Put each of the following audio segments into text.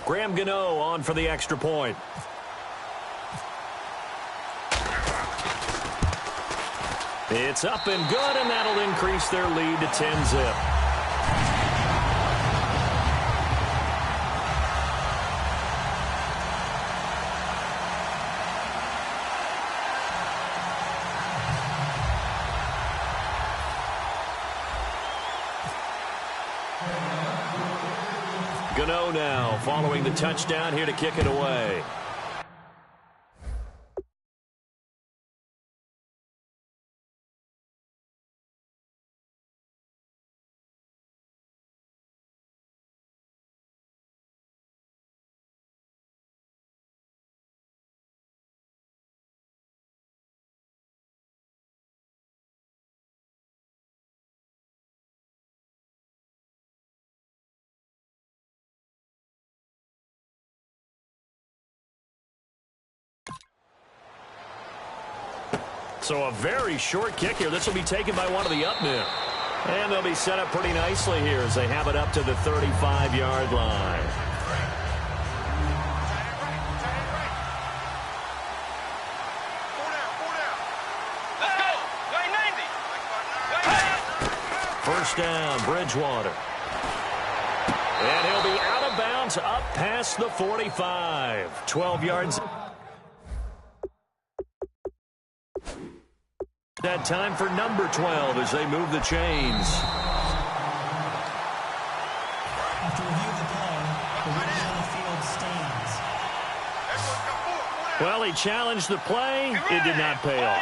Graham Gano on for the extra point. It's up and good, and that'll increase their lead to 10-zip. Gano now following the touchdown here to kick it away. So a very short kick here. This will be taken by one of the up men. And they'll be set up pretty nicely here as they have it up to the 35-yard line. First down, Bridgewater. And he'll be out of bounds up past the 45. 12 yards. That time for number 12 as they move the chains. After review of the play, the ruling on the field stands. Well, he challenged the play. It did not pay off.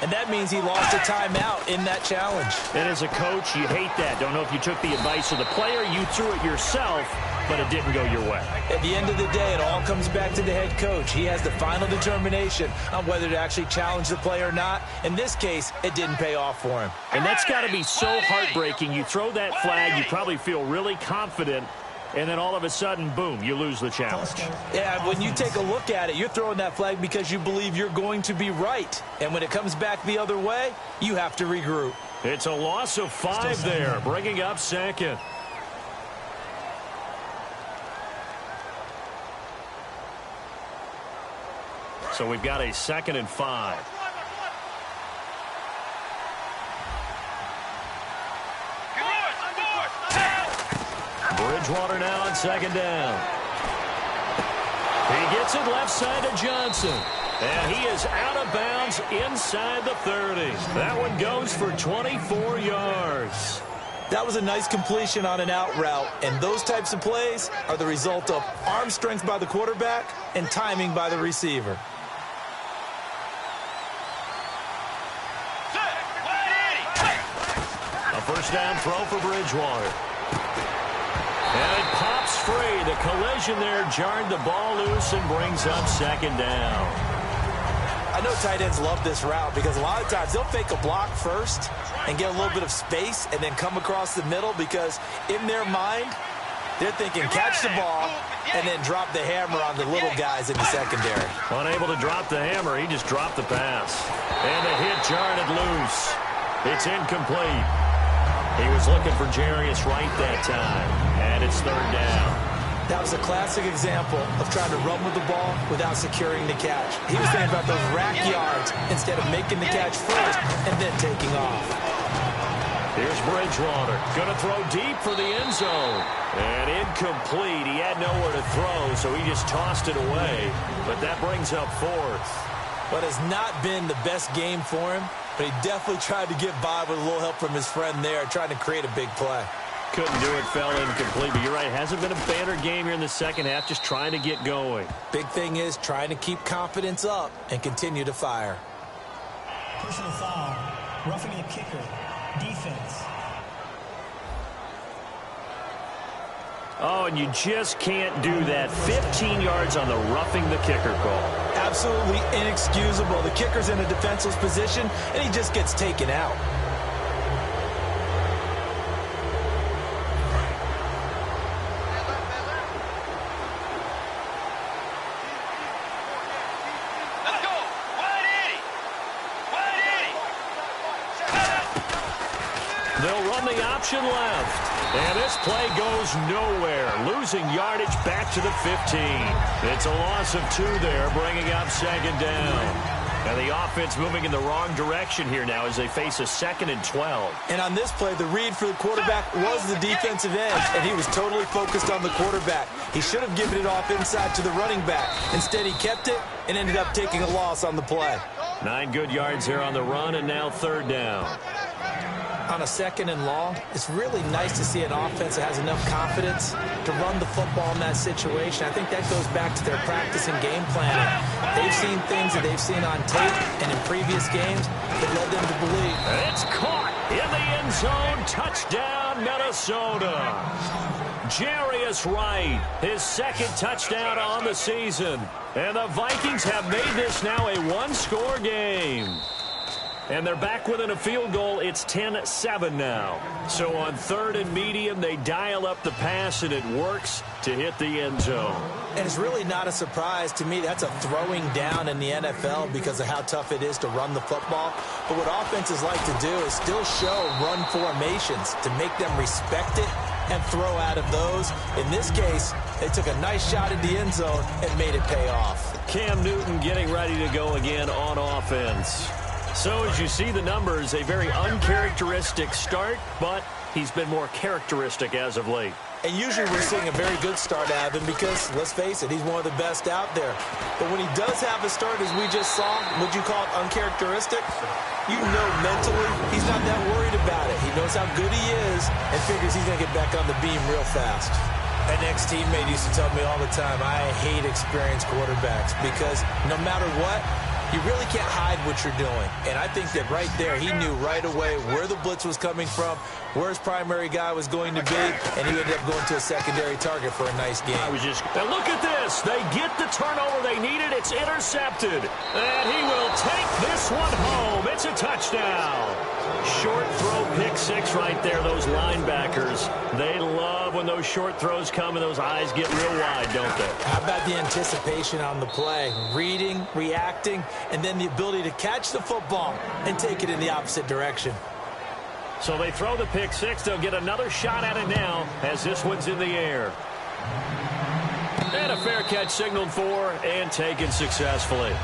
And that means he lost a timeout in that challenge. And as a coach, you hate that. Don't know if you took the advice of the player. You threw it yourself, but it didn't go your way. At the end of the day, it all comes back to the head coach. He has the final determination on whether to actually challenge the play or not. In this case, it didn't pay off for him. And that's got to be so heartbreaking. You throw that flag, you probably feel really confident, and then all of a sudden, boom, you lose the challenge. Yeah, when you take a look at it, you're throwing that flag because you believe you're going to be right. And when it comes back the other way, you have to regroup. It's a loss of 5 there, bringing up second. So we've got a 2nd and 5. Bridgewater now on 2nd down. He gets it left side to Johnson. And he is out of bounds inside the 30. That one goes for 24 yards. That was a nice completion on an out route, and those types of plays are the result of arm strength by the quarterback and timing by the receiver. A first down throw for Bridgewater. And it pops free. The collision there jarred the ball loose and brings up 2nd down. I know tight ends love this route because a lot of times they'll fake a block first and get a little bit of space and then come across the middle because in their mind, they're thinking catch the ball and then drop the hammer on the little guys in the secondary. Unable to drop the hammer, he just dropped the pass. And the hit jarred it loose. It's incomplete. He was looking for Jarius Wright that time, and it's 3rd down. That was a classic example of trying to run with the ball without securing the catch. He was thinking about those rack yards instead of making the catch first and then taking off. Here's Bridgewater. Going to throw deep for the end zone. And incomplete. He had nowhere to throw, so he just tossed it away. But that brings up 4th. What has not been the best game for him, but he definitely tried to get by with a little help from his friend there, trying to create a big play. Couldn't do it, fell incomplete. But you're right, hasn't been a banner game here in the second half, just trying to get going. Big thing is trying to keep confidence up and continue to fire. Personal foul, roughing the kicker, defense. Oh, and you just can't do that. 15 yards on the roughing the kicker call. Absolutely inexcusable. The kicker's in a defenseless position, and he just gets taken out. They'll run and the option left. And this play goes nowhere, losing yardage back to the 15. It's a loss of 2 there, bringing up second down. And the offense moving in the wrong direction here now as they face a 2nd and 12. And on this play, the read for the quarterback was the defensive end, and he was totally focused on the quarterback. He should have given it off inside to the running back. Instead, he kept it and ended up taking a loss on the play. 9 good yards there on the run, and now 3rd down. On a 2nd and long, it's really nice to see an offense that has enough confidence to run the football in that situation. I think that goes back to their practice and game planning. They've seen things that they've seen on tape and in previous games that led them to believe. It's caught in the end zone. Touchdown, Minnesota. Jarius Wright, his 2nd touchdown on the season. And the Vikings have made this now a 1-score game. And they're back within a field goal. It's 10-7 now. So on 3rd and medium, they dial up the pass, and it works to hit the end zone. And it's really not a surprise to me. That's a throwing down in the NFL because of how tough it is to run the football. But what offenses like to do is still show run formations to make them respect it and throw out of those. In this case, they took a nice shot at the end zone and made it pay off. Cam Newton getting ready to go again on offense. So as you see the numbers, a very uncharacteristic start, but he's been more characteristic as of late. And usually we're seeing a very good start out of him because, let's face it, he's one of the best out there. But when he does have a start, as we just saw, would you call it uncharacteristic? You know mentally he's not that worried about it. He knows how good he is and figures he's going to get back on the beam real fast. An ex-teammate used to tell me all the time, I hate experienced quarterbacks because no matter what, you really can't hide what you're doing. And I think that right there, he knew right away where the blitz was coming from, where his primary guy was going to be, and he ended up going to a secondary target for a nice game. Now look at this. They get the turnover they needed. It's intercepted. And he will take this one home. It's a touchdown. Short throw, pick 6 right there. Those linebackers, they love when those short throws come and those eyes get real wide, don't they? How about the anticipation on the play? Reading, reacting, and then the ability to catch the football and take it in the opposite direction. So they throw the pick 6. They'll get another shot at it now as this one's in the air. And a fair catch signaled for and taken successfully.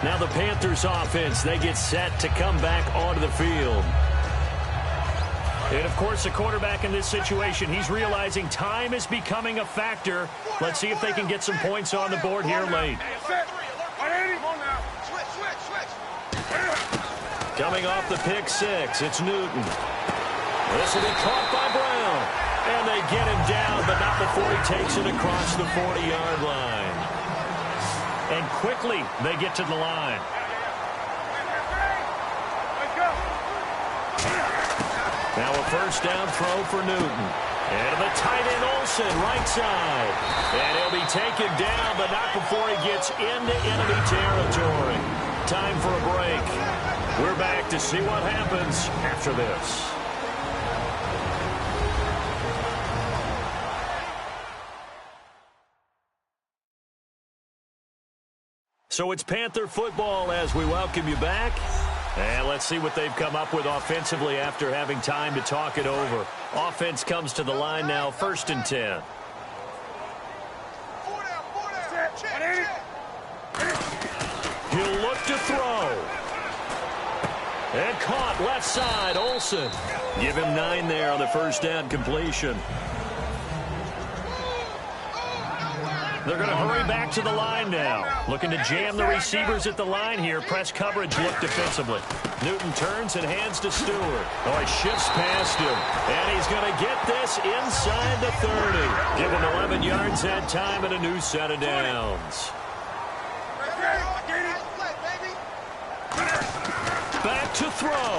Now the Panthers offense, they get set to come back onto the field. And, of course, the quarterback in this situation, he's realizing time is becoming a factor. Let's see if they can get some points on the board here late. Coming off the pick 6, it's Newton. This will be caught by Brown. And they get him down, but not before he takes it across the 40-yard line. And quickly, they get to the line. Now a first down throw for Newton. And the tight end Olsen, right side. And he'll be taken down, but not before he gets into enemy territory. Time for a break. We're back to see what happens after this. So it's Panther football as we welcome you back. And let's see what they've come up with offensively after having time to talk it over. Offense comes to the line now, 1st and 10. He'll look to throw. And caught left side, Olsen. Give him 9 there on the first down completion. They're going to hurry back to the line now. Looking to jam the receivers at the line here. Press coverage look defensively. Newton turns and hands to Stewart. Oh, he shifts past him. And he's going to get this inside the 30. Give him 11 yards that time and a new set of downs. Back to throw.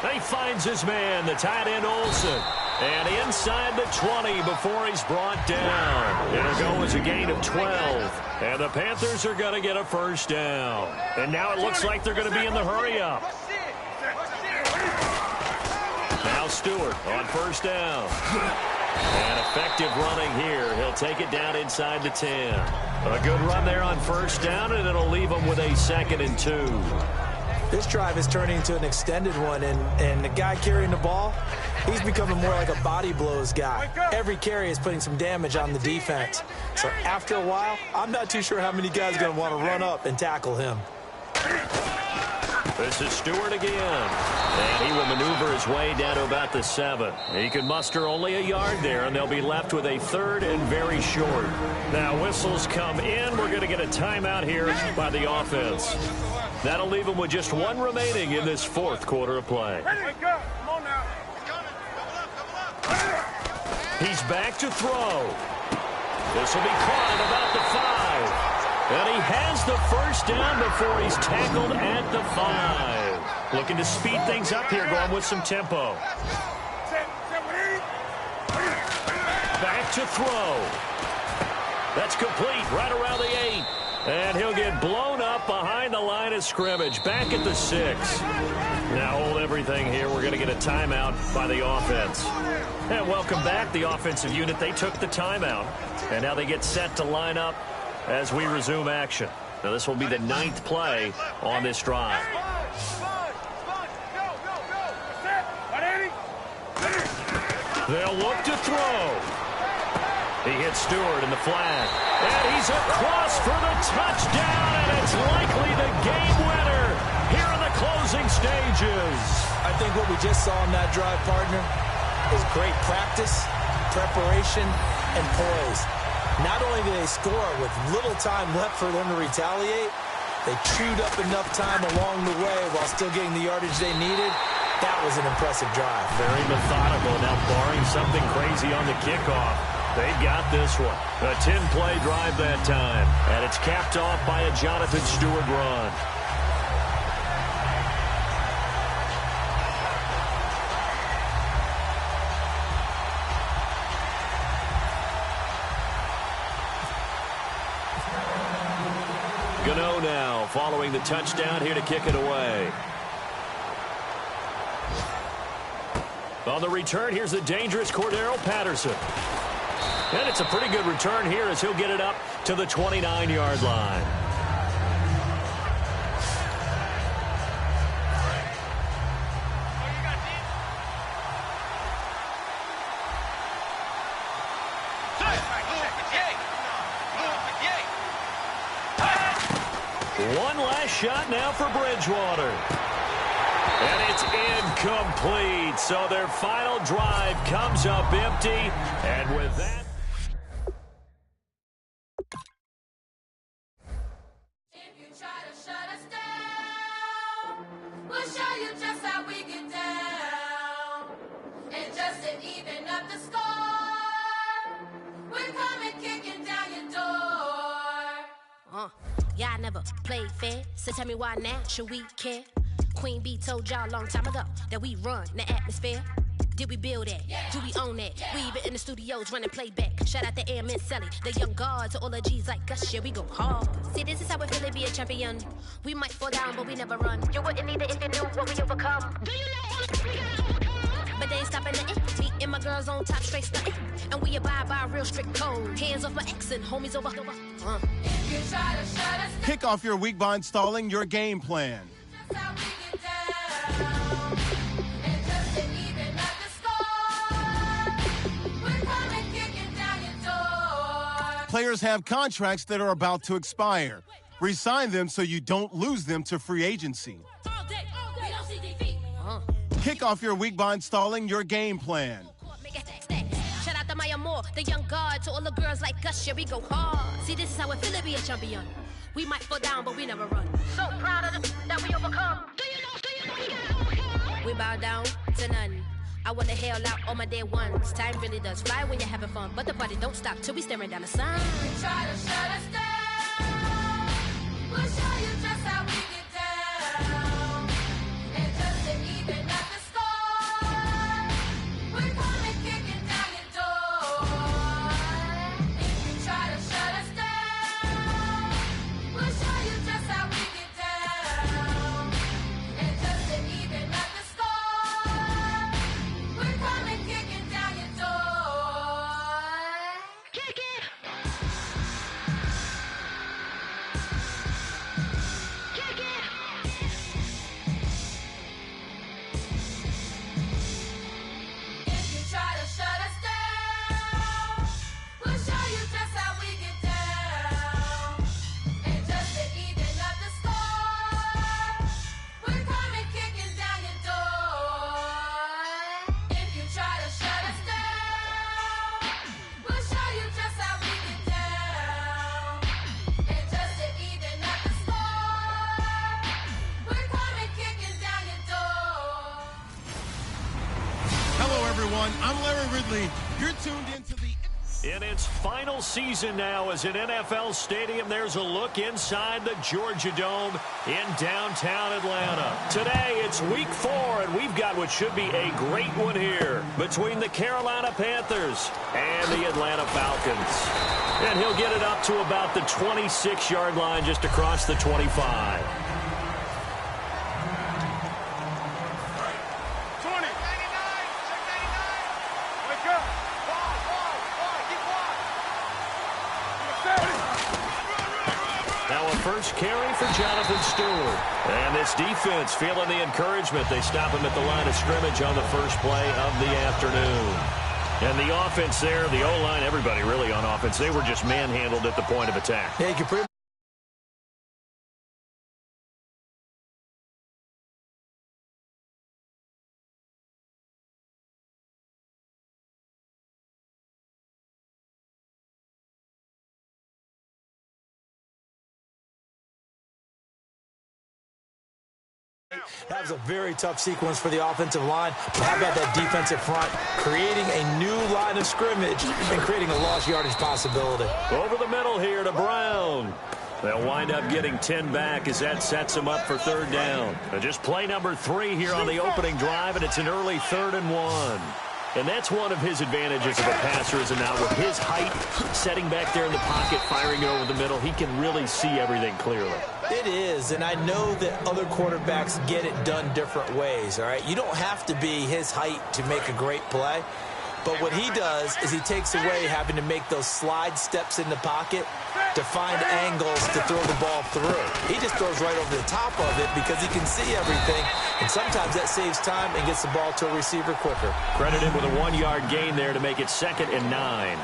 And he finds his man, the tight end Olsen. And inside the 20 before he's brought down. It'll go as a gain of 12. And the Panthers are going to get a first down. And now it looks like they're going to be in the hurry-up. Now Stewart on first down. And effective running here. He'll take it down inside the 10. A good run there on first down, and it'll leave him with a 2nd and 2. This drive is turning into an extended one, and the guy carrying the ball, he's becoming more like a body blows guy. Every carry is putting some damage on the defense. So after a while, I'm not too sure how many guys are going to want to run up and tackle him. This is Stewart again, and he will maneuver his way down to about the 7. He can muster only a yard there, and they'll be left with a 3rd and very short. Now whistles come in. We're going to get a timeout here by the offense. That'll leave them with just 1 remaining in this 4th quarter of play. He's back to throw. This will be caught at about the 5. And he has the first down before he's tackled at the 5. Looking to speed things up here, going with some tempo. Back to throw. That's complete right around the 8. And he'll get blown up behind the line of scrimmage. Back at the 6. Now hold everything here. We're going to get a timeout by the offense. And welcome back, the offensive unit. They took the timeout. And now they get set to line up as we resume action. Now this will be the 9th play on this drive. They'll look to throw. He hits Stewart in the flag. And he's across for the touchdown, and it's likely the game winner here in the closing stages. I think what we just saw in that drive, partner, is great practice, preparation, and poise. Not only did they score with little time left for them to retaliate, they chewed up enough time along the way while still getting the yardage they needed. That was an impressive drive. Very methodical. Now, barring something crazy on the kickoff, they got this one. A 10-play drive that time. And it's capped off by a Jonathan Stewart run. Gano now following the touchdown here to kick it away. On the return, here's the dangerous Cordero Patterson. And it's a pretty good return here as he'll get it up to the 29-yard line. One last shot now for Bridgewater. And it's incomplete. So their final drive comes up empty. And with that... If you try to shut us down, we'll show you just how we get down. And just to even up the score, we're coming kicking down your door. Y'all never played fair, so tell me why now should we care? Queen Bee told y'all a long time ago that we run the atmosphere. Did we build that? Yeah. Do we own that? Yeah. We even in the studios running playback. Shout out to Airman Sally, the young guard, to all the G's like us. Yeah, we go hard. See, this is how it feel to be a champion. We might fall down, but we never run. You wouldn't either if you knew what we overcome. Do you know all the things we gotta overcome? But they ain't stopping nothing. Me and my girls on top, straight stunting. And we abide by a real strict code. Hands off my ex and homies over. If you try to shut us down, Kick off your week by installing your game plan. just how we get down. And just to even up the score, we're coming kicking down your door. Players have contracts that are about to expire. Resign them so you don't lose them to free agency. All day, we don't see defeat. Kick off your week by installing your game plan. Make it stack. Shout out to Maya Moore, the young guard, to all the girls like us. Yeah, we go hard. See, this is how it feel to be a champion. We might fall down, but we never run. So proud of them that we overcome. Do you know we gotta overcome? We bow down to none. I wanna hail out all my day ones. Time really does fly when you're having fun, but the party don't stop till we staring down the sun. You try to shut us down, we'll show you just how we get down. And just to even up the score, we're coming kicking down your door. If you try to shut us down, we'll show you just how we get down. And just to even up the score, we're coming kicking down your door. Kick it! everyone. I'm Larry Ridley. You're tuned into the... In its final season now as an NFL stadium, there's a look inside the Georgia Dome in downtown Atlanta. Today, it's week 4, and we've got what should be a great one here between the Carolina Panthers and the Atlanta Falcons. And he'll get it up to about the 26-yard line just across the 25. First carry for Jonathan Stewart. And this defense feeling the encouragement. They stop him at the line of scrimmage on the first play of the afternoon. And the offense there, the O-line, everybody really on offense, they were just manhandled at the point of attack. Yeah, you can pretty That was a very tough sequence for the offensive line. How about that defensive front creating a new line of scrimmage and creating a lost yardage possibility. Over the middle here to Brown. They'll wind up getting 10 back as that sets them up for third down. Just play number 3 here on the opening drive, and it's an early 3rd and 1. And that's one of his advantages of a passer, is now with his height, setting back there in the pocket, firing it over the middle, he can really see everything clearly. It is, and I know that other quarterbacks get it done different ways, all right? You don't have to be his height to make a great play. But what he does is he takes away having to make those slide steps in the pocket to find angles to throw the ball through. He just throws right over the top of it because he can see everything, and sometimes that saves time and gets the ball to a receiver quicker. Credit him with a 1-yard gain there to make it 2nd and 9.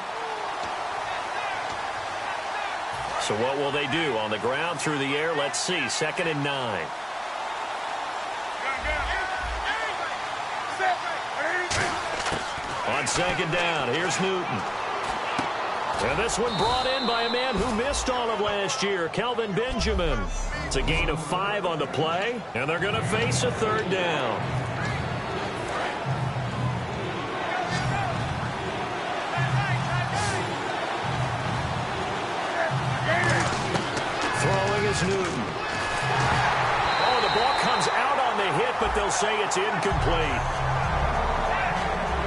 So what will they do? On the ground, through the air, let's see. 2nd and 9. On 2nd down, here's Newton. And this one brought in by a man who missed all of last year, Kelvin Benjamin. It's a gain of 5 on the play, and they're going to face a 3rd down. Throwing is Newton. Oh, the ball comes out on the hit, but they'll say it's incomplete.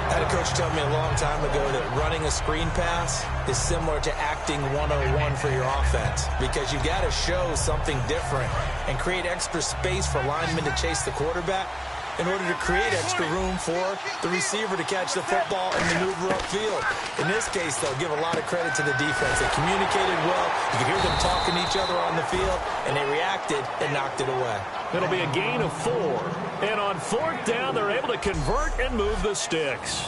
I had a coach tell me a long time ago that running a screen pass is similar to acting 101 for your offense, because you got to show something different and create extra space for linemen to chase the quarterback in order to create extra room for the receiver to catch the football and maneuver upfield. In this case, though, give a lot of credit to the defense. They communicated well. You could hear them talking to each other on the field, and they reacted and knocked it away. It'll be a gain of 4. And on 4th down, they're able to convert and move the sticks.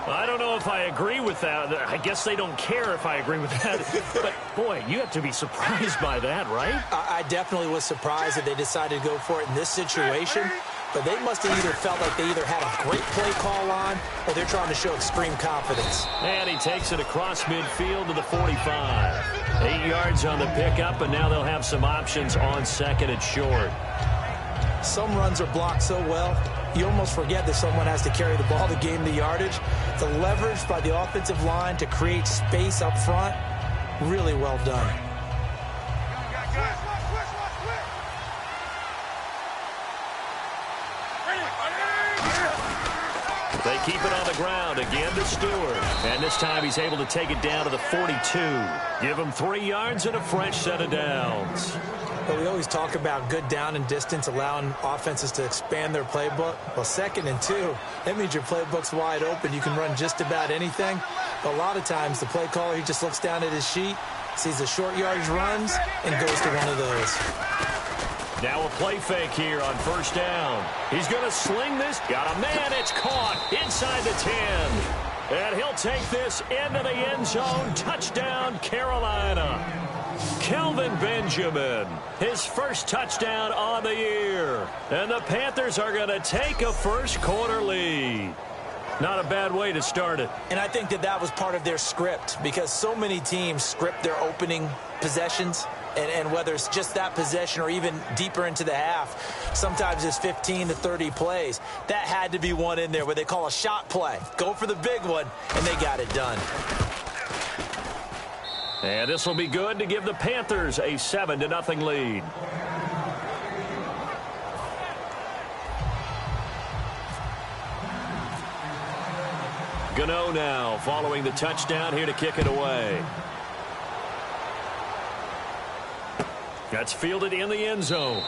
I don't know if I agree with that. I guess they don't care if I agree with that. But, boy, you have to be surprised by that, right? I definitely was surprised that they decided to go for it in this situation. But they must have either felt like they either had a great play call on or they're trying to show extreme confidence. And he takes it across midfield to the 45. 8 yards on the pickup, and now they'll have some options on 2nd and short. Some runs are blocked so well, you almost forget that someone has to carry the ball to gain the yardage. The leverage by the offensive line to create space up front, really well done. They keep it on the ground again to Stewart. And this time he's able to take it down to the 42. Give him 3 yards and a fresh set of downs. But we always talk about good down and distance, allowing offenses to expand their playbook. Well, 2nd and 2, that means your playbook's wide open. You can run just about anything. But a lot of times the play caller, he just looks down at his sheet, sees the short yardage runs, and goes to one of those. Now a play fake here on 1st down. He's going to sling this. Got a man. It's caught inside the 10. And he'll take this into the end zone. Touchdown, Carolina. Kelvin Benjamin, his first touchdown on the year. And the Panthers are going to take a first-quarter lead. Not a bad way to start it. And I think that was part of their script, because so many teams script their opening possessions And whether it's just that possession or even deeper into the half, sometimes it's 15 to 30 plays. That had to be one in there where they call a shot play. Go for the big one, and they got it done. And this will be good to give the Panthers a 7-0 lead. Gano now following the touchdown here to kick it away. That's fielded in the end zone.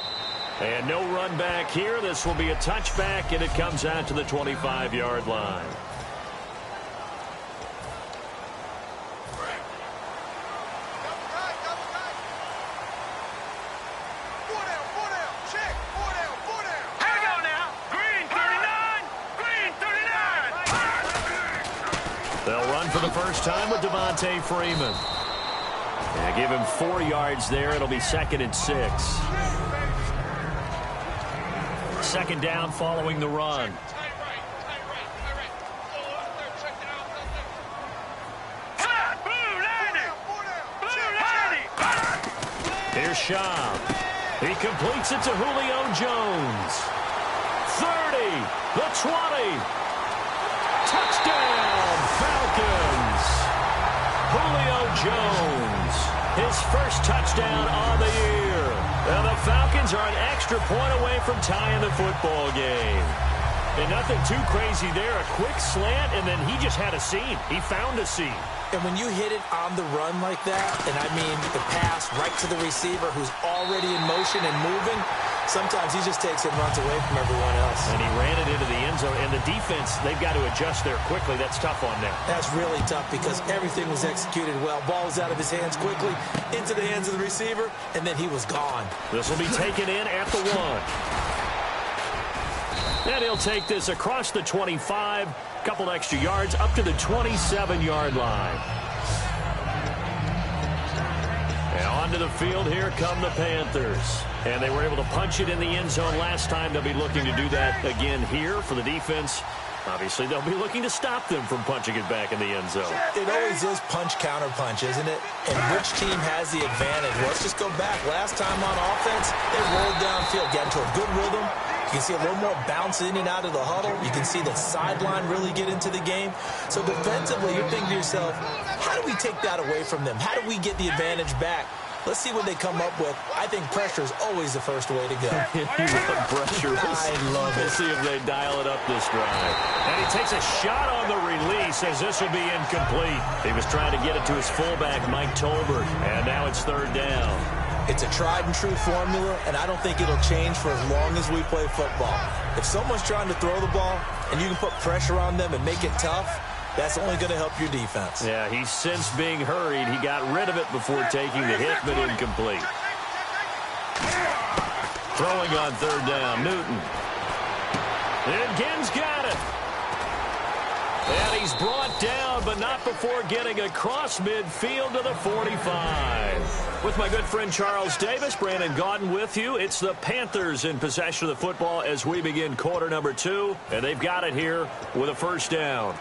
And no run back here. This will be a touchback, and it comes out to the 25-yard line. They'll run for the first time with Devontae Freeman. And give him 4 yards there. It'll be 2nd and 6. Second down following the run. Here's Schaub. He completes it to Julio Jones. 30, the 20. Touchdown, Falcons. Julio Jones, his first touchdown on the year. And the Falcons are an extra point away from tying the football game. And nothing too crazy there. A quick slant, and then he just had a seam. He found a seam. And when you hit it on the run like that, and I mean the pass right to the receiver who's already in motion and moving, sometimes he just takes it and runs away from everyone else. And he ran it into the end zone. And the defense, they've got to adjust there quickly. That's tough on them. That's really tough because everything was executed well. Ball was out of his hands quickly, into the hands of the receiver, and then he was gone. This will be taken in at the 1. And he'll take this across the 25, couple extra yards, up to the 27-yard line. And onto the field, here come the Panthers. And they were able to punch it in the end zone last time. They'll be looking to do that again here for the defense. Obviously, they'll be looking to stop them from punching it back in the end zone. It always is punch-counter-punch, isn't it? And which team has the advantage? Well, let's just go back. Last time on offense, they rolled downfield, got into a good rhythm. You can see a little more bounce in and out of the huddle. You can see the sideline really get into the game. So defensively, you're thinking to yourself, how do we take that away from them? How do we get the advantage back? Let's see what they come up with. I think pressure is always the first way to go. Pressure. I love it. We'll see if they dial it up this drive. And he takes a shot on the release as this will be incomplete. He was trying to get it to his fullback, Mike Tolbert, and now it's 3rd down. It's a tried-and-true formula, and I don't think it'll change for as long as we play football. If someone's trying to throw the ball and you can put pressure on them and make it tough, that's only going to help your defense. Yeah, he's since being hurried. He got rid of it before taking the hit, but incomplete. Throwing on 3rd down, Newton. And Ginn's got it. And he's brought down, but not before getting across midfield to the 45. With my good friend Charles Davis, Brandon Gaudin with you. It's the Panthers in possession of the football as we begin quarter number 2. And they've got it here with a 1st down.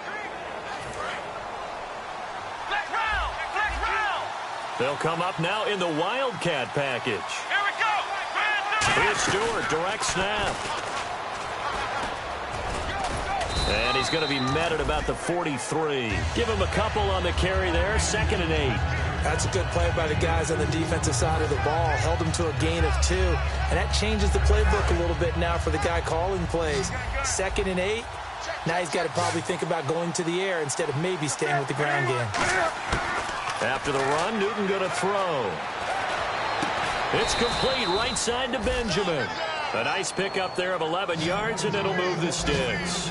They'll come up now in the Wildcat package. Here we go. Here's Stewart, direct snap. And he's going to be met at about the 43. Give him a couple on the carry there, 2nd and 8. That's a good play by the guys on the defensive side of the ball. Held them to a gain of 2. And that changes the playbook a little bit now for the guy calling plays. 2nd and 8. Now he's got to probably think about going to the air instead of maybe staying with the ground game. After the run, Newton going to throw. It's complete right side to Benjamin. A nice pickup there of 11 yards, and it'll move the sticks.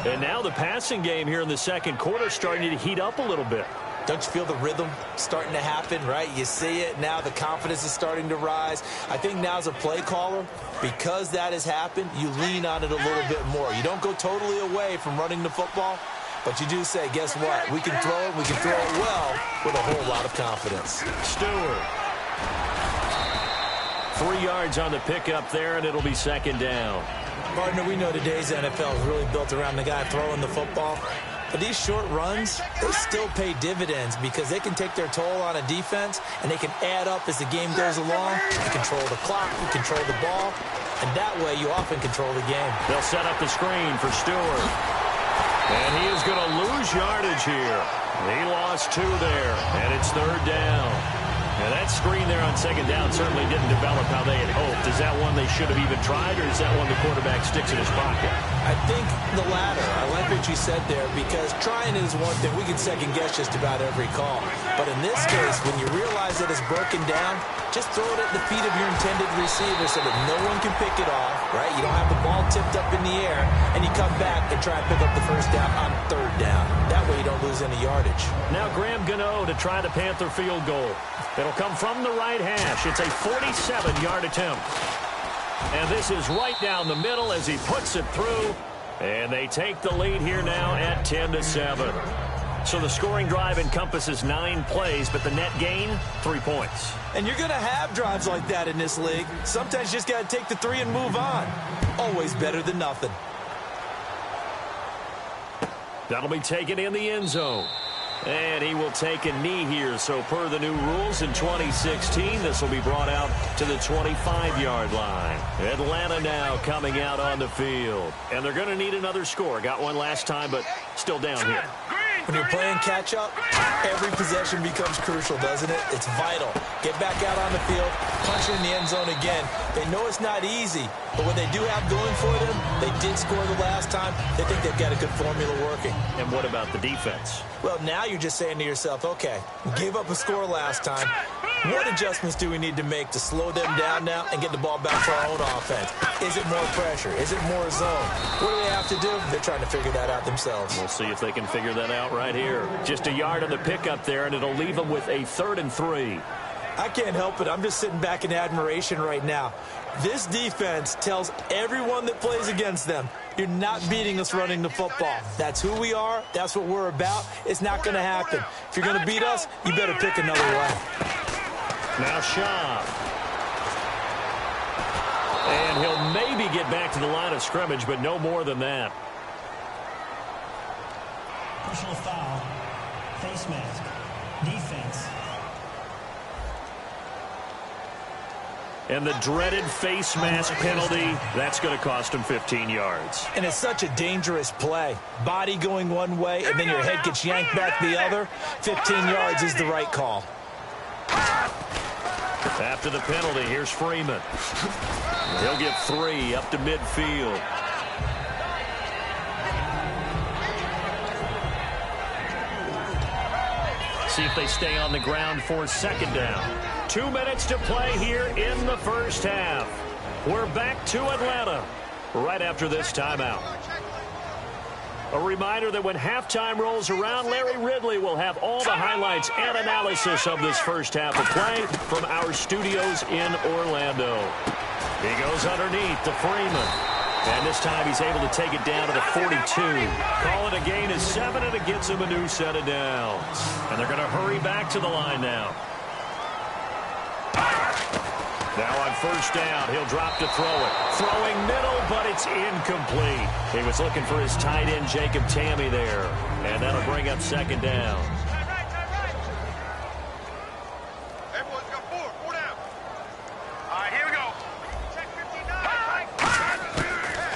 And now the passing game here in the 2nd quarter starting to heat up a little bit. Don't you feel the rhythm starting to happen, right? You see it now. The confidence is starting to rise. I think now as a play caller, because that has happened, you lean on it a little bit more. You don't go totally away from running the football, but you do say, guess what? We can throw it. We can throw it well with a whole lot of confidence. Stewart. 3 yards on the pickup there, and it'll be 2nd down. Partner, we know today's NFL is really built around the guy throwing the football. But these short runs, they still pay dividends because they can take their toll on a defense, and they can add up as the game goes along. You control the clock, you control the ball, and that way you often control the game. They'll set up the screen for Stewart. And he is going to lose yardage here. He lost 2 there, and it's 3rd down. Now, that screen there on 2nd down certainly didn't develop how they had hoped. Is that one they should have even tried, or is that one the quarterback sticks in his pocket? I think the latter. I like what you said there, because trying is one thing. We can second-guess just about every call. But in this case, when you realize that it's broken down, just throw it at the feet of your intended receiver so that no one can pick it off, right? You don't have the ball tipped up in the air, and you come back and try and pick up the 1st down on 3rd down. That way you don't lose any yardage. Now Graham Gano to try the Panther field goal. It'll come from the right hash. It's a 47-yard attempt. And this is right down the middle as he puts it through. And they take the lead here now at 10-7. So the scoring drive encompasses 9 plays, but the net gain, 3 points. And you're going to have drives like that in this league. Sometimes you just got to take the 3 and move on. Always better than nothing. That'll be taken in the end zone. And he will take a knee here. So per the new rules in 2016, this will be brought out to the 25-yard line. Atlanta now coming out on the field. And they're going to need another score. Got one last time, but still down here. When you're playing catch-up, every possession becomes crucial, doesn't it? It's vital. Get back out on the field, punch it in the end zone again. They know it's not easy, but what they do have going for them, they did score the last time. They think they've got a good formula working. And what about the defense? Well, now you're just saying to yourself, okay, we gave up a score last time. What adjustments do we need to make to slow them down now and get the ball back for our own offense? Is it more pressure? Is it more zone? What do they have to do? They're trying to figure that out themselves. We'll see if they can figure that out right here. Just a yard on the pickup there, and it'll leave them with a 3rd and 3. I can't help it. I'm just sitting back in admiration right now. This defense tells everyone that plays against them, you're not beating us running the football. That's who we are. That's what we're about. It's not going to happen. If you're going to beat us, you better pick another way. Now Shaw. And he'll maybe get back to the line of scrimmage, but no more than that. Personal foul. Face mask. Defense. And the dreaded face mask penalty, that's going to cost him 15 yards. And it's such a dangerous play. Body going one way, and then your head gets yanked back the other. 15 yards is the right call. After the penalty, here's Freeman. He'll get 3 up to midfield. See if they stay on the ground for 2nd down. 2 minutes to play here in the first half. We're back to Atlanta right after this timeout. A reminder that when halftime rolls around, Larry Ridley will have all the highlights and analysis of this first half of play from our studios in Orlando. He goes underneath to Freeman. And this time he's able to take it down to the 42. Call it a gain of 7, and it gets him a new set of downs. And they're going to hurry back to the line now. Now on 1st down, he'll drop to throw it. Throwing middle, but it's incomplete. He was looking for his tight end, Jacob Tammy, there. And that'll bring up 2nd down. Hey, boys, got 4 down. All right, here we go. Check 59.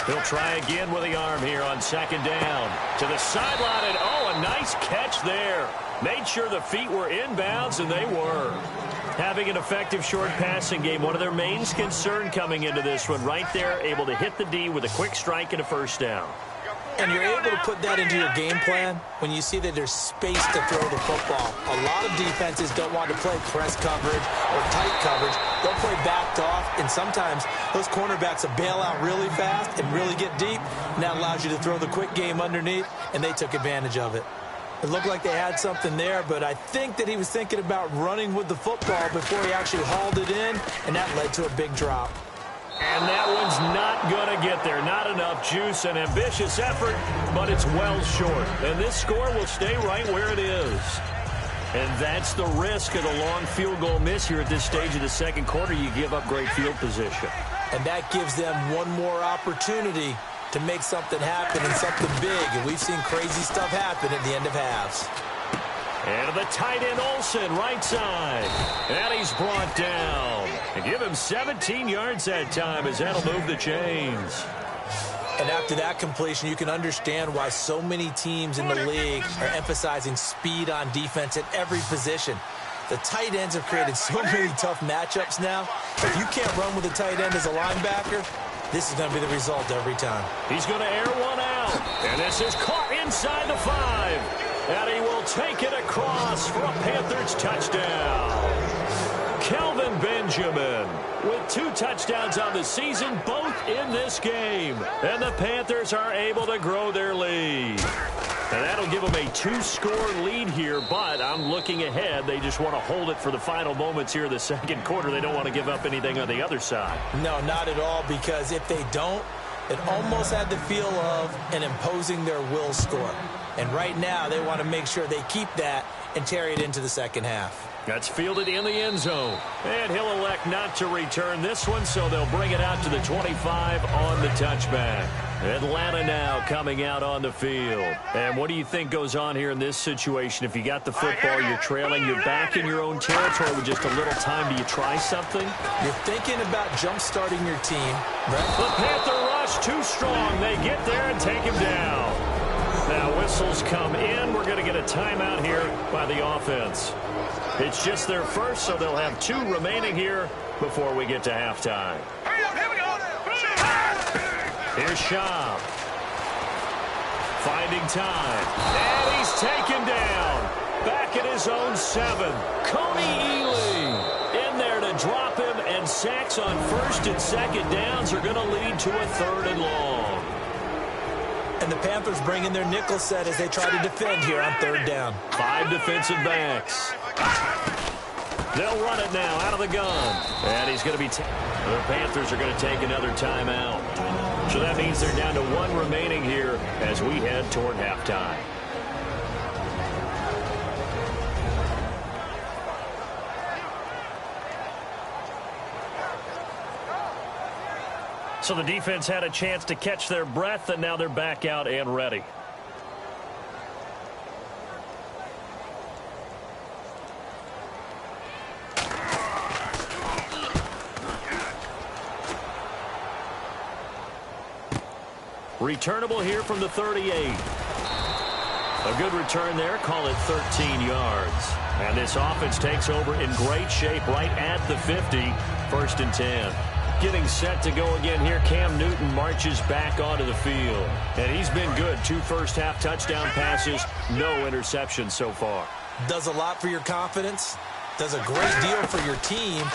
He'll try again with the arm here on 2nd down. To the sideline, and oh, a nice catch there. Made sure the feet were inbounds, and they were. Having an effective short passing game, one of their main concern coming into this one, right there, able to hit the D with a quick strike and a 1st down. And you're able to put that into your game plan when you see that there's space to throw the football. A lot of defenses don't want to play press coverage or tight coverage. They'll play backed off, and sometimes those cornerbacks will bail out really fast and really get deep, and that allows you to throw the quick game underneath, and they took advantage of it. It looked like they had something there, but I think that he was thinking about running with the football before he actually hauled it in, and that led to a big drop. And that one's not going to get there. Not enough juice, an ambitious effort, but it's well short. And this score will stay right where it is. And that's the risk of the long field goal miss here at this stage of the 2nd quarter. You give up great field position. And that gives them one more opportunity to make something happen and something big. And we've seen crazy stuff happen at the end of halves. And the tight end Olsen, right side. And he's brought down. And give him 17 yards that time as that'll move the chains. And after that completion, you can understand why so many teams in the league are emphasizing speed on defense at every position. The tight ends have created so many tough matchups now. If you can't run with a tight end as a linebacker, this is going to be the result every time. He's going to air one out. And this is caught inside the 5. And he will take it across for a Panthers touchdown. Kelvin Benjamin with 2 touchdowns on the season, both in this game. And the Panthers are able to grow their lead. And that'll give them a 2-score lead here, but I'm looking ahead. They just want to hold it for the final moments here in the second quarter. They don't want to give up anything on the other side. No, not at all, because if they don't, it almost had the feel of an imposing their will score. And right now, they want to make sure they keep that and carry it into the second half. That's fielded in the end zone. And he'll elect not to return this one, so they'll bring it out to the 25 on the touchback. Atlanta now coming out on the field. And what do you think goes on here in this situation? If you got the football, you're trailing, you're back in your own territory with just a little time. Do you try something? You're thinking about jump-starting your team, right? The Panther rush too strong. They get there and take him down. Now whistles come in. We're going to get a timeout here by the offense. It's just their first, so they'll have 2 remaining here before we get to halftime. Here's Schaub. Finding time. And he's taken down. Back at his own 7. Coney Ely in there to drop him, and sacks on 1st and 2nd downs are going to lead to a 3rd and long. And the Panthers bring in their nickel set as they try to defend here on 3rd down. 5 defensive backs. They'll run it now out of the gun. And he's going to be... The Panthers are going to take another timeout. So that means they're down to 1 remaining here as we head toward halftime. So the defense had a chance to catch their breath, and now they're back out and ready. Returnable here from the 38. A good return there. Call it 13 yards. And this offense takes over in great shape right at the 50. 1st and 10. Getting set to go again here. Cam Newton marches back onto the field. And he's been good. 2 first-half touchdown passes. No interceptions so far. Does a lot for your confidence. Does a great deal for your team.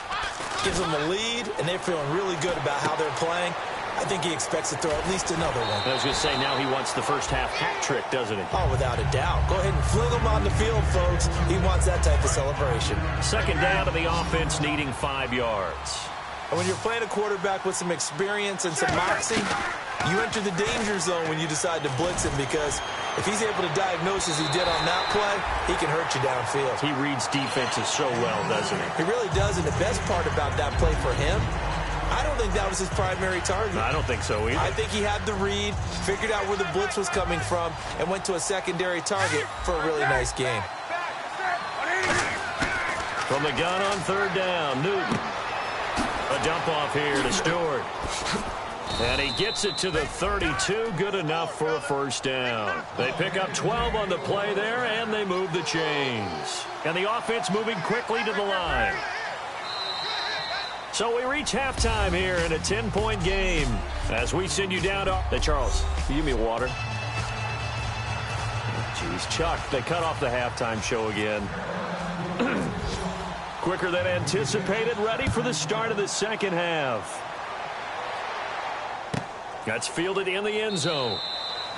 Gives them a lead, and they're feeling really good about how they're playing. I think he expects to throw at least another one. I was going to say, now he wants the first-half hat trick, doesn't he? Oh, without a doubt. Go ahead and fling him on the field, folks. He wants that type of celebration. 2nd down to the offense, needing 5 yards. And when you're playing a quarterback with some experience and some moxie, you enter the danger zone when you decide to blitz him, because if he's able to diagnose as he did on that play, he can hurt you downfield. He reads defenses so well, doesn't he? He really does, and the best part about that play for him, I don't think that was his primary target. I don't think so either. I think he had the read, figured out where the blitz was coming from, and went to a secondary target for a really nice game. From the gun on 3rd down, Newton. A dump off here to Stewart. And he gets it to the 32. Good enough for a 1st down. They pick up 12 on the play there, and they move the chains. And the offense moving quickly to the line. So we reach halftime here in a 10-point game as we send you down to... Hey, Charles, can you give me water? Jeez, Chuck, they cut off the halftime show again. Quicker than anticipated, ready for the start of the second half. That's fielded in the end zone.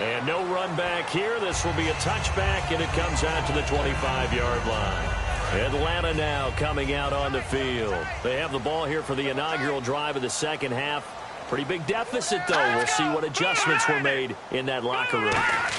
And no run back here. This will be a touchback, and it comes out to the 25-yard line. Atlanta now coming out on the field. They have the ball here for the inaugural drive of the second half. Pretty big deficit, though. We'll see what adjustments were made in that locker room.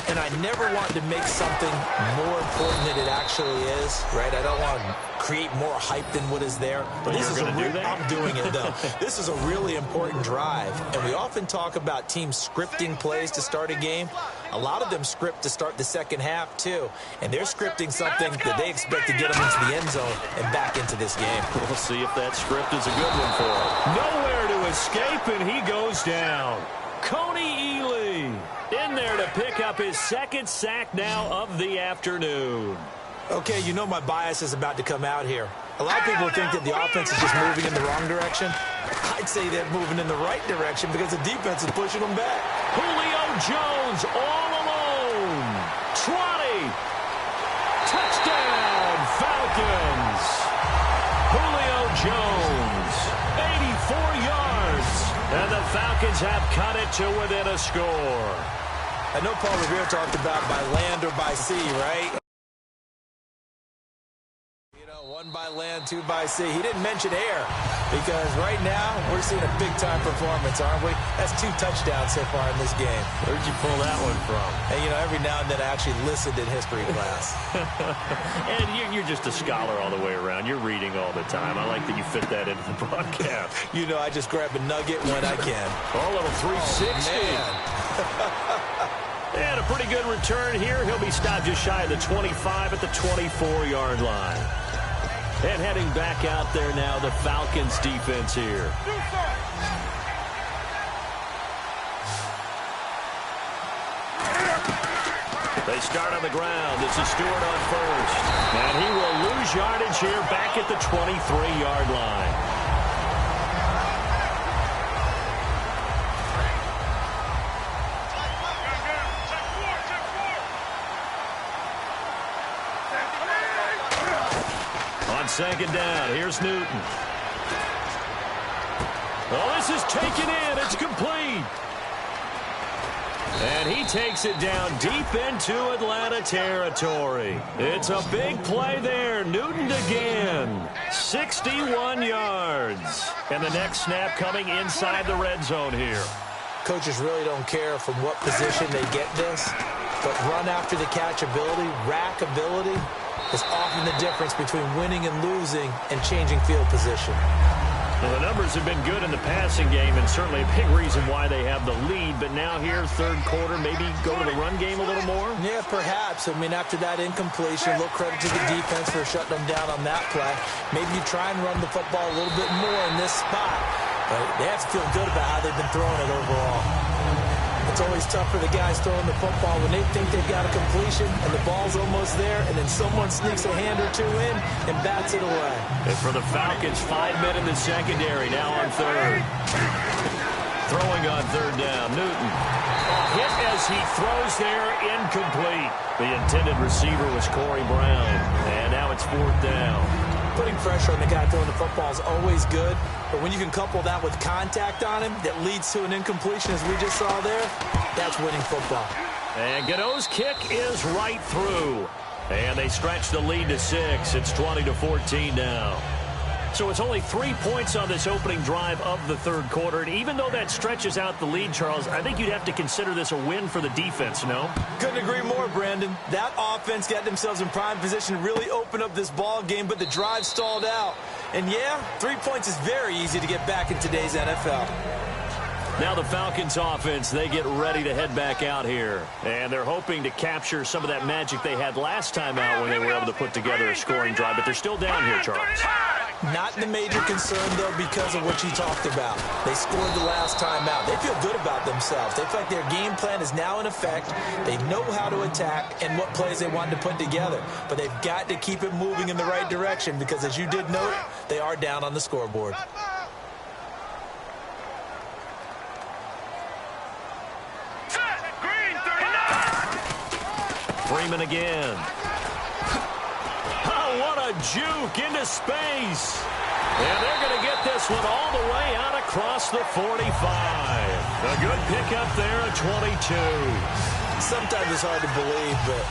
And I never want to make something more important than it actually is, right? I don't want to create more hype than what is there. But this is I'm doing it, though. This is a really important drive. And we often talk about teams scripting plays to start a game. A lot of them script to start the second half, too. And they're scripting something that they expect to get them into the end zone and back into this game. We'll see if that script is a good one for them. Nowhere to escape, and he goes down. Hogwheeley in there to pick up his second sack now of the afternoon. Okay, you know my bias is about to come out here. A lot of people think that the offense is just moving in the wrong direction. I'd say they're moving in the right direction because the defense is pushing them back. Julio Jones all alone. 20. Touchdown, Falcons. Julio Jones, 84 yards. And the Falcons have cut it to within a score. I know Paul Revere talked about by land or by sea, right? One by land, two by sea. He didn't mention air because right now we're seeing a big-time performance, aren't we? That's 2 touchdowns so far in this game. Where'd you pull that one from? And, you know, every now and then I actually listened in history class. And you're just a scholar all the way around. You're reading all the time. I like that you fit that into the broadcast. You know, I just grab a nugget when I can. Oh, a little 360. Oh, and a pretty good return here. He'll be stopped just shy of the 25 at the 24-yard line. And heading back out there now, the Falcons defense here. They start on the ground. This is Stewart on first. And he will lose yardage here back at the 23-yard line. Second down. Here's Newton. Oh, this is taken in. It's complete. And he takes it down deep into Atlanta territory. It's a big play there. Newton again. 61 yards. And the next snap coming inside the red zone here. Coaches really don't care from what position they get this, but run after the catch ability, rack ability, is often the difference between winning and losing and changing field position. Well, the numbers have been good in the passing game and certainly a big reason why they have the lead. But now here, third quarter, maybe go to the run game a little more? Yeah, perhaps. I mean, after that incompletion, a little credit to the defense for shutting them down on that play. Maybe you try and run the football a little bit more in this spot. But they have to feel good about how they've been throwing it overall. It's always tough for the guys throwing the football when they think they've got a completion and the ball's almost there, and then someone sneaks a hand or two in and bats it away. And for the Falcons, 5 men in the secondary, now on third. Throwing on third down, Newton. Hit as he throws there, incomplete. The intended receiver was Corey Brown, and now it's fourth down. Putting pressure on the guy throwing the football is always good, but when you can couple that with contact on him that leads to an incompletion, as we just saw there, that's winning football. And Gano's kick is right through. And they stretch the lead to 6. It's 20-14 now. So it's only 3 points on this opening drive of the third quarter. And even though that stretches out the lead, Charles, I think you'd have to consider this a win for the defense, no? Couldn't agree more, Brandon. That offense got themselves in prime position to really open up this ball game, but the drive stalled out. And yeah, 3 points is very easy to get back in today's NFL. Now the Falcons offense, they get ready to head back out here. And they're hoping to capture some of that magic they had last time out when they were able to put together a scoring drive. But they're still down here, Charles. Not the major concern, though, because of what you talked about. They scored the last time out. They feel good about themselves. They feel like their game plan is now in effect. They know how to attack and what plays they want to put together. But they've got to keep it moving in the right direction because, as you did note, they are down on the scoreboard. Freeman again. Oh, what a juke into space. And they're going to get this one all the way out across the 45. A good pickup there at 22. Sometimes it's hard to believe, but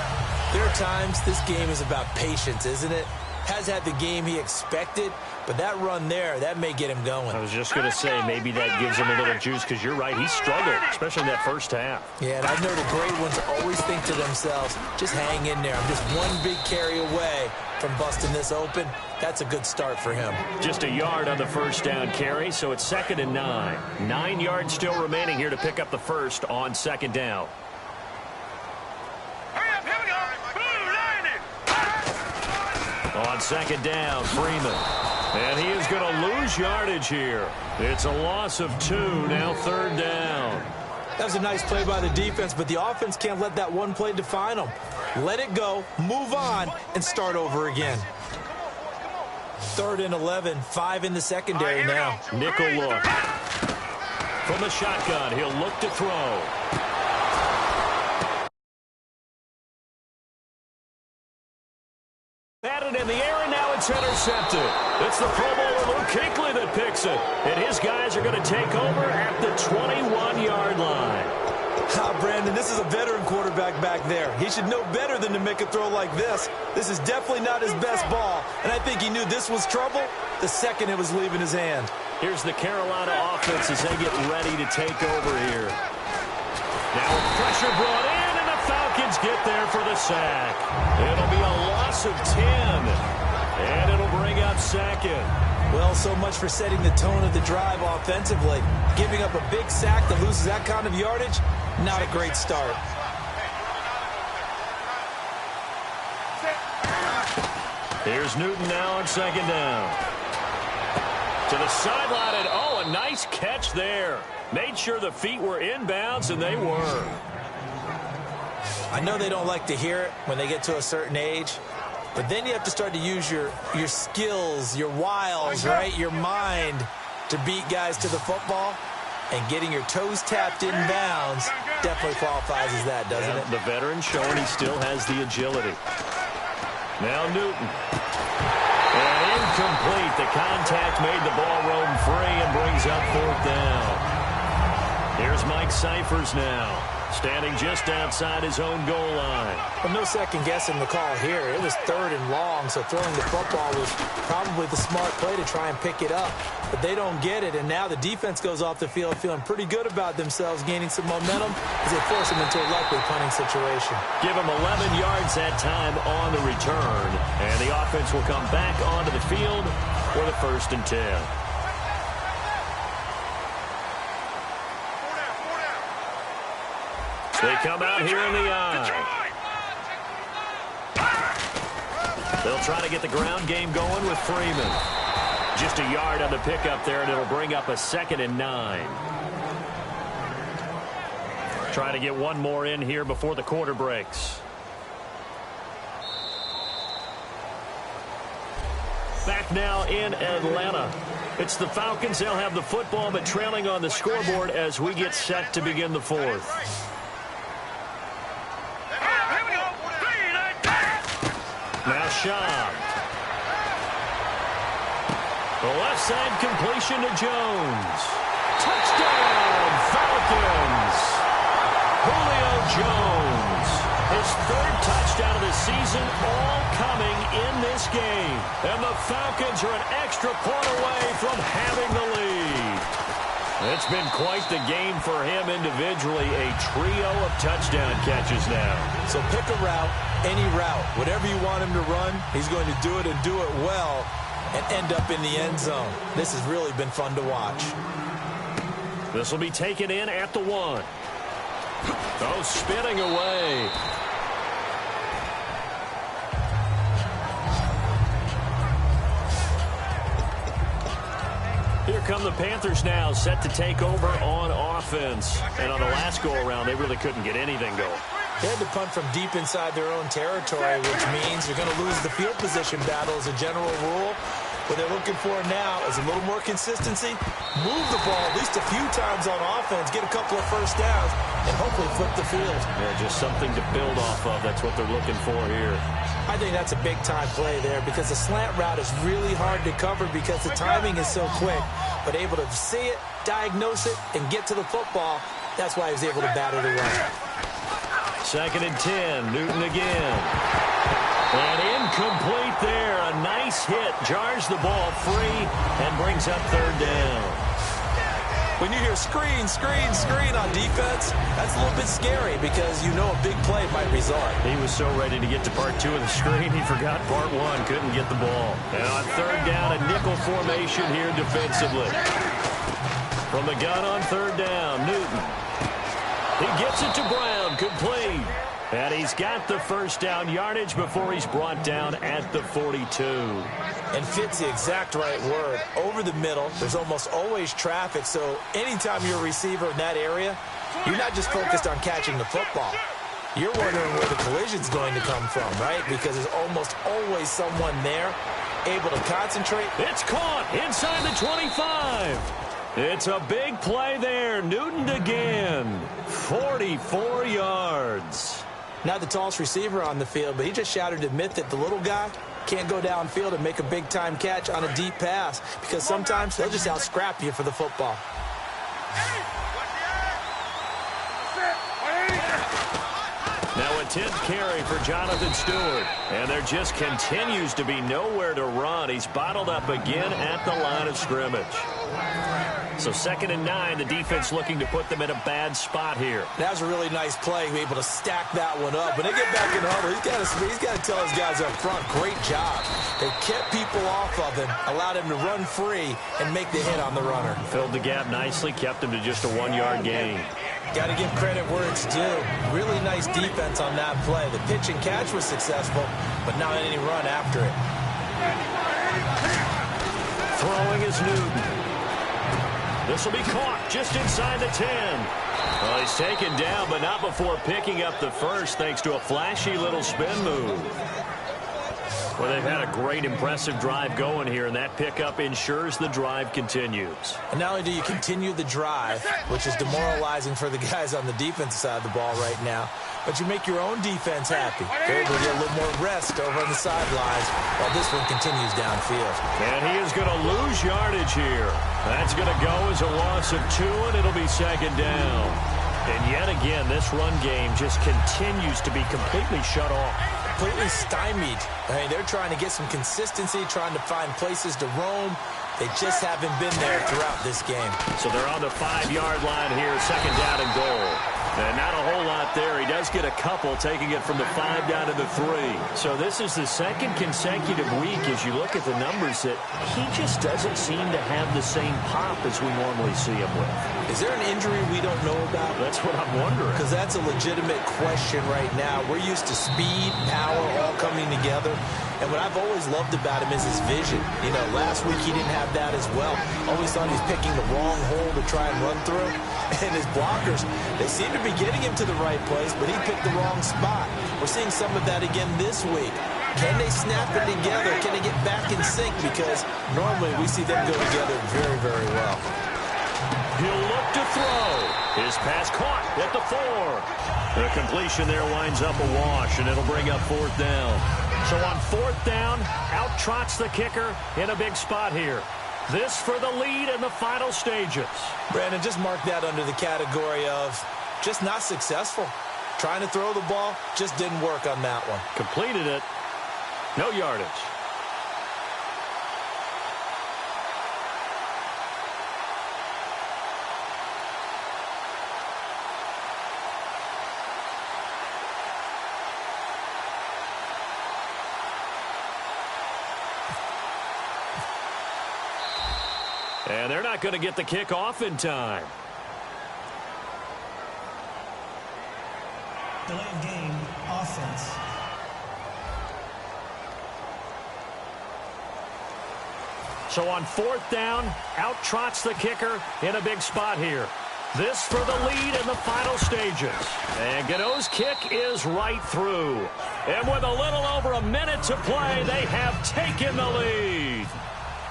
there are times this game is about patience, isn't it? has had the game he expected, but that run there, that may get him going. I was just going to say, maybe that gives him a little juice, because you're right, he struggled, especially in that first half. Yeah, and I know the great ones always think to themselves, just hang in there. I'm just one big carry away from busting this open. That's a good start for him. Just a yard on the first down carry, so it's 2nd and 9. 9 yards still remaining here to pick up the first on 2nd down. On 2nd down, Freeman. And he is going to lose yardage here. It's a loss of 2, now 3rd down. That was a nice play by the defense, but the offense can't let that one play define them. Let it go, move on, and start over again. 3rd and 11, 5 in the secondary now. Nickel look. From the shotgun, he'll look to throw. Batted in the air, and now it's intercepted. It's the Pro Bowler Luke Kuechly that picks it. And his guys are going to take over at the 21-yard line. Brandon, this is a veteran quarterback back there. He should know better than to make a throw like this. This is definitely not his best ball, and I think he knew this was trouble the second it was leaving his hand. Here's the Carolina offense as they get ready to take over here. Now pressure brought in, and the Falcons get there for the sack. It'll be a loss of 10, and it'll bring up 2nd. Well, so much for setting the tone of the drive offensively. Giving up a big sack that loses that kind of yardage, not a great start. Here's Newton now on 2nd down. To the sideline, and oh, a nice catch there. Made sure the feet were inbounds, and they were. I know they don't like to hear it when they get to a certain age, but then you have to start to use your skills, your wiles, right, your mind to beat guys to the football. And getting your toes tapped in bounds definitely qualifies as that, doesn't it? The veteran showing he still has the agility. Now Newton. And incomplete. The contact made the ball roam free and brings up 4th down. Here's Mike Cyphers now, standing just outside his own goal line. Well, no second guessing the call here. It was 3rd and long, so throwing the football was probably the smart play to try and pick it up. But they don't get it, and now the defense goes off the field feeling pretty good about themselves, gaining some momentum as they force them into a likely punting situation. Give them 11 yards that time on the return, and the offense will come back onto the field for the 1st and 10. They come out here in the eye. They'll try to get the ground game going with Freeman. Just a yard on the pickup there, and it'll bring up a 2nd and 9. Trying to get one more in here before the quarter breaks. Back now in Atlanta. It's the Falcons. They'll have the football, but trailing on the scoreboard as we get set to begin the 4th. Now Schaub. The left side completion to Jones. Touchdown, Falcons. Julio Jones. His 3rd touchdown of the season, all coming in this game. And the Falcons are an extra point away from having the lead. It's been quite the game for him individually. A trio of touchdown catches now. So pick a route, any route. Whatever you want him to run, he's going to do it and do it well and end up in the end zone. This has really been fun to watch. This will be taken in at the 1. Oh, spinning away. Here come the Panthers now, set to take over on offense. And on the last go-around, they really couldn't get anything going. They had to punt from deep inside their own territory, which means you're going to lose the field position battle as a general rule. What they're looking for now is a little more consistency, move the ball at least a few times on offense, get a couple of first downs, and hopefully flip the field. Yeah, just something to build off of. That's what they're looking for here. I think that's a big-time play there because the slant route is really hard to cover because the timing is so quick. But able to see it, diagnose it, and get to the football, that's why he was able to bat it away. 2nd and 10, Newton again. And incomplete there. A nice hit. Jars the ball free and brings up third down. When you hear screen, screen, screen on defense, that's a little bit scary because you know a big play might result. He was so ready to get to part 2 of the screen, he forgot part 1, couldn't get the ball. And on third down, a nickel formation here defensively. From the gun on third down, Newton. He gets it to Brown, complete. And he's got the first down yardage before he's brought down at the 42. And fits the exact right word. Over the middle, there's almost always traffic, so anytime you're a receiver in that area, you're not just focused on catching the football. You're wondering where the collision's going to come from, right? Because there's almost always someone there able to concentrate. It's caught inside the 25. It's a big play there. Newton again. 44 yards. Not the tallest receiver on the field, but he just shouted to admit that the little guy can't go downfield and make a big-time catch on a deep pass because sometimes they'll just out-scrap you for the football. Now a 10th carry for Jonathan Stewart. And there just continues to be nowhere to run. He's bottled up again at the line of scrimmage. So 2nd and 9, the defense looking to put them in a bad spot here. That was a really nice play, be able to stack that one up. When they get back in the huddle, he's got to tell his guys up front, great job. They kept people off of him, allowed him to run free and make the hit on the runner. Filled the gap nicely, kept him to just a 1-yard gain. Got to give credit where it's due. Really nice defense on that play. The pitch and catch was successful, but not any run after it. Throwing is Newton. This will be caught just inside the 10. Well, he's taken down, but not before picking up the first thanks to a flashy little spin move. Well, they've had a great, impressive drive going here, and that pickup ensures the drive continues. And not only do you continue the drive, which is demoralizing for the guys on the defensive side of the ball right now, but you make your own defense happy. They're able to get a little more rest over on the sidelines while this one continues downfield. And he is going to lose yardage here. That's going to go as a loss of 2, and it'll be 2nd down. And yet again, this run game just continues to be completely shut off. Completely stymied. I mean, they're trying to get some consistency, trying to find places to roam. They just haven't been there throughout this game. So they're on the 5-yard line here, 2nd down and goal. And not a whole lot there. He does get a couple, taking it from the 5 down to the 3. So this is the 2nd consecutive week, as you look at the numbers, that he just doesn't seem to have the same pop as we normally see him with. Is there an injury we don't know about? That's what I'm wondering. Because that's a legitimate question right now. We're used to speed, power, all coming together. And what I've always loved about him is his vision. You know, last week he didn't have that as well. Always thought he was picking the wrong hole to try and run through. And his blockers, they seem to be getting him to the right place, but he picked the wrong spot. We're seeing some of that again this week. Can they snap it together? Can they get back in sync? Because normally we see them go together very, very well. He'll look to throw. His pass caught at the 4. The completion there winds up a wash, and it'll bring up 4th down. So on 4th down, out trots the kicker in a big spot here. This for the lead in the final stages. Brandon, just mark that under the category of just not successful. Trying to throw the ball, just didn't work on that one. Completed it. No yardage. And they're not going to get the kick off in time. Delay of game, offense. So on 4th down, out trots the kicker in a big spot here. This for the lead in the final stages. And Gano's kick is right through. And with a little over a minute to play, they have taken the lead.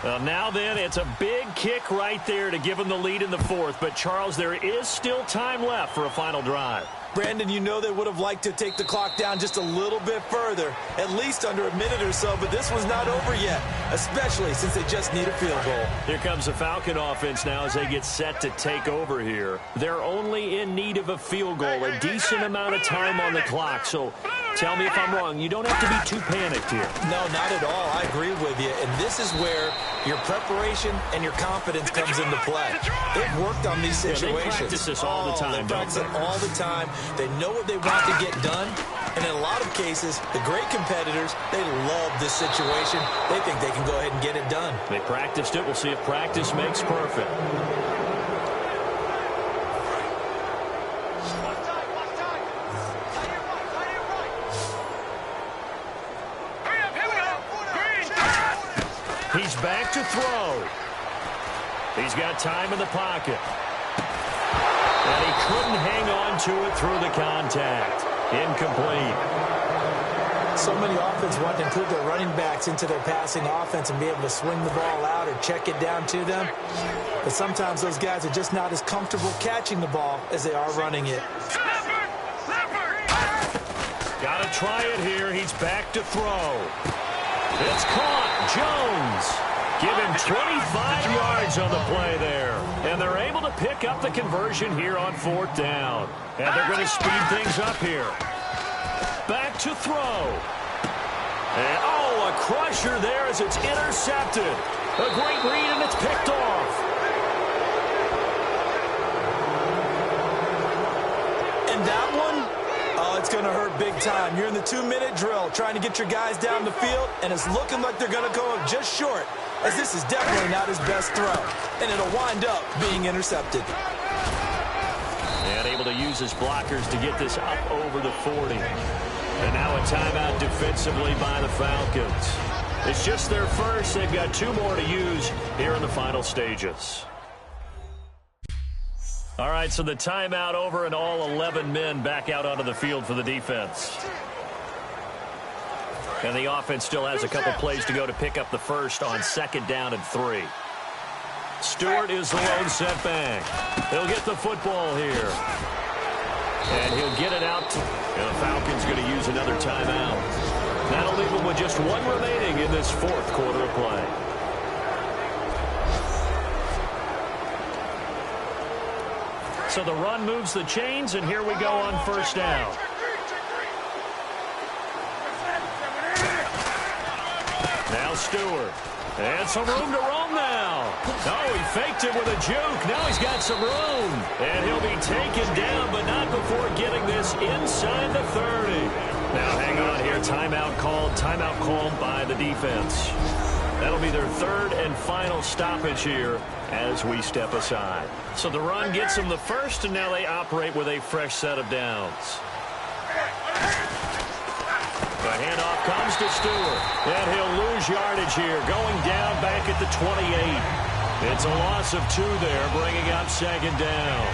Well, now then, it's a big kick right there to give them the lead in the 4th. But, Charles, there is still time left for a final drive. Brandon, you know they would have liked to take the clock down just a little bit further, at least under a minute or so, but this was not over yet, especially since they just need a field goal. Here comes the Falcon offense now as they get set to take over here. They're only in need of a field goal, a decent amount of time on the clock, so Tell me if I'm wrong. You don't have to be too panicked here. No, not at all. I agree with you. And this is where your preparation and your confidence comes into play. They've worked on these situations. They practice this all the time, They practice it all the time. They know what they want to get done. And in a lot of cases, the great competitors, they love this situation. They think they can go ahead and get it done. They practiced it. We'll see if practice makes perfect. He's back to throw. He's got time in the pocket. And he couldn't hang on to it through the contact. Incomplete. So many offenses want to include their running backs into their passing offense and be able to swing the ball out or check it down to them. But sometimes those guys are just not as comfortable catching the ball as they are running it. Got to try it here. He's back to throw. It's caught. Jones. Give him 25 yards on the play there. And they're able to pick up the conversion here on 4th down. And they're going to speed things up here. Back to throw. And, a crusher there as it's intercepted. A great read, and it's picked off. And that one, it's going to hurt big time. You're in the 2-minute drill trying to get your guys down the field, and it's looking like they're going to go up just short, as this is definitely not his best throw. And it'll wind up being intercepted. And able to use his blockers to get this up over the 40. And now a timeout defensively by the Falcons. It's just their first. They've got 2 more to use here in the final stages. All right, so the timeout over and all 11 men back out onto the field for the defense. And the offense still has a couple plays to go to pick up the first on 2nd down and 3. Stewart is the lone setback. He'll get the football here. And he'll get it out. And the Falcons going to use another timeout. That'll leave them with just 1 remaining in this 4th quarter of play. So the run moves the chains, and here we go on 1st down. Now Stewart. And some room to roam now. Oh, he faked it with a juke. Now he's got some room. And he'll be taken down, but not before getting this inside the 30. Now hang on here. Timeout called by the defense. That'll be their 3rd and final stoppage here as we step aside. So the run gets them the first, and now they operate with a fresh set of downs. The handoff comes to Stewart, and he'll lose yardage here, going down back at the 28. It's a loss of 2 there, bringing up 2nd down.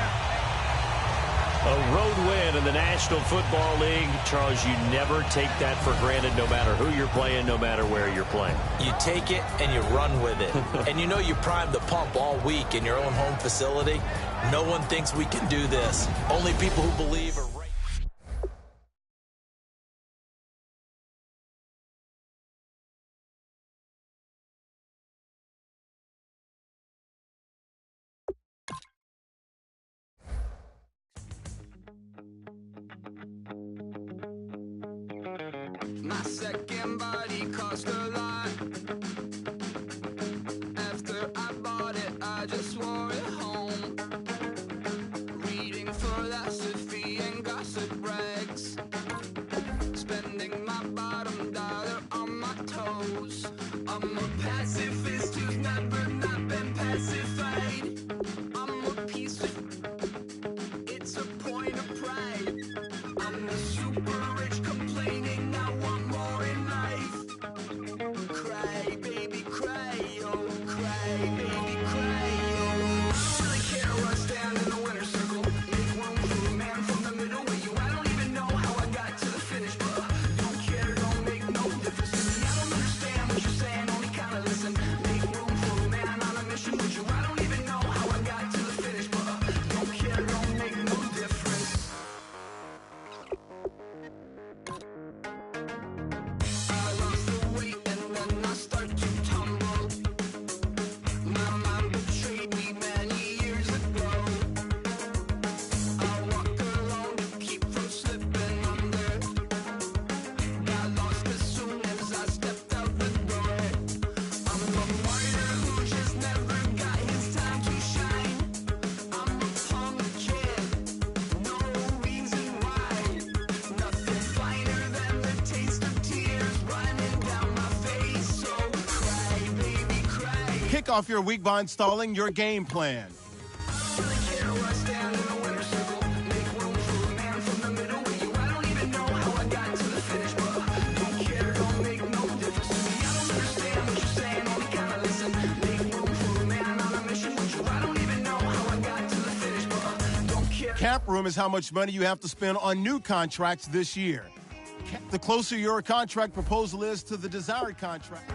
A road win in the National Football League. Charles, you never take that for granted, no matter who you're playing, no matter where you're playing. You take it and you run with it. And you know you primed the pump all week in your own home facility. No one thinks we can do this. Only people who believe are right. My second body cost a lot. After I bought it, I just wore it home. Reading philosophy and gossip rags. Spending my bottom dollar on my toes. I'm a pacifist who's never not been pacified. I'm a piece of... It's a point of pride. I'm the super rich complaining I want more in life. Cry, baby, cry. Kick off your week by installing your game plan. Cap room is how much money you have to spend on new contracts this year. The closer your contract proposal is to the desired contract.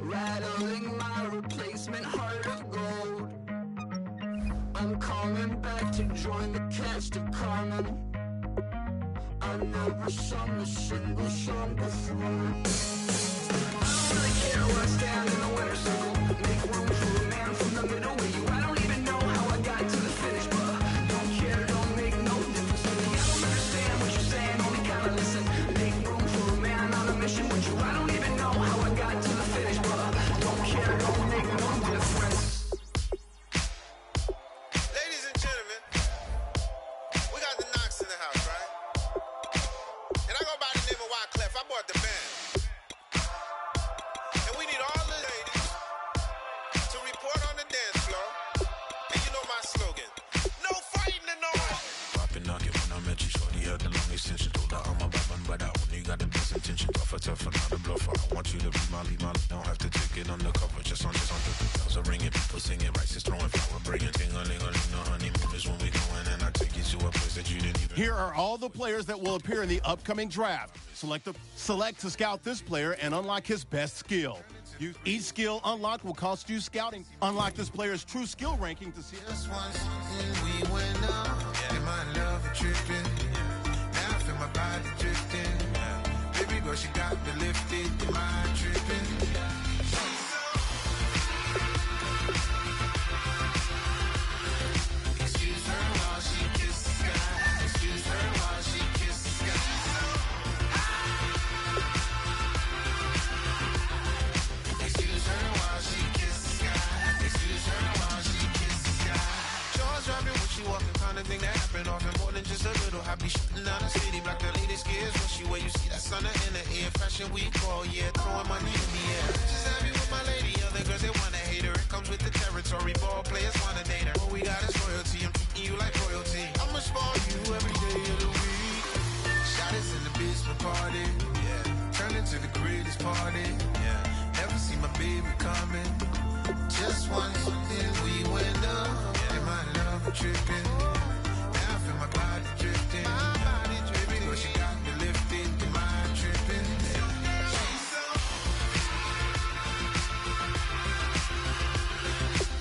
Rattling my replacement heart of gold. I'm coming back to join the cast of Carmen. I never sung a single song before. I don't really care where I stand in the winner's circle. Make room for a man from the middle with you. I don't even know how I got to the finish, but don't care, don't make no difference to me. I don't understand what you're saying, only kinda listen. Make room for a man on a mission with you. I don't even know how I got to the finish, but don't care, don't make no difference. Ladies and gentlemen, we got the Knox in the house, right? And I go by the name of Wyclef. I bought the band. And we need all the ladies to report on the dance floor. And you know my slogan, no fighting and no Poppin' knockin' when I met you, shorty had the long extension. Told her I'm a bad man, but I only got the best intention. Tougher, not a bluffer. I want you to be my lead, don't have to take it undercover. Just on the bells are ringing, people singing, rice is throwing flower, bringing ting-a-ling-a-ling. The honeymoon is when we going, and I take you to a place that you didn't even. Here are all the players that will appear in the upcoming draft. Select to scout this player and unlock his best skill. Each skill unlock will cost you scouting. Unlock this player's true skill ranking to see. Just once we went up, and my love a tripping. Now I feel my body drifting. Baby girl, she got me lifted, my tripping. Excuse her while she kisses the sky. Excuse her while she kisses the sky. Excuse her while she kisses the sky. Excuse her while she kisses the sky. Jaws dropping when she walking, kind of thing that happen often. More than just a little. I be shutting down the city, block the latest gears. When she wear, you see that sun in the air. Fashion week all year, throwing money in the air. Just happy with my lady. Other girls they wanna hate her. It comes with the territory. Ball players wanna date her. All we got is loyalty. I'm treating you like royalty. I'ma spoil you every day of the week. Shot is in the basement party. Yeah. Turn into the greatest party. Yeah. Never see my baby coming. Just once, then we went up. And my love tripping. Now I feel my body drifting. Baby girl, she got me lifted. My tripping.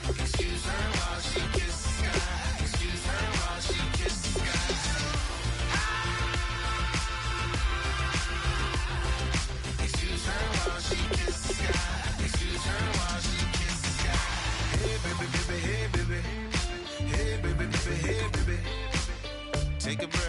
Excuse her while she kisses the sky. Excuse her while she kisses the sky. Excuse her while she kisses the sky. Excuse her while she kisses the sky. Hey baby, baby, hey baby. Hey baby, baby, hey baby. Take a breath.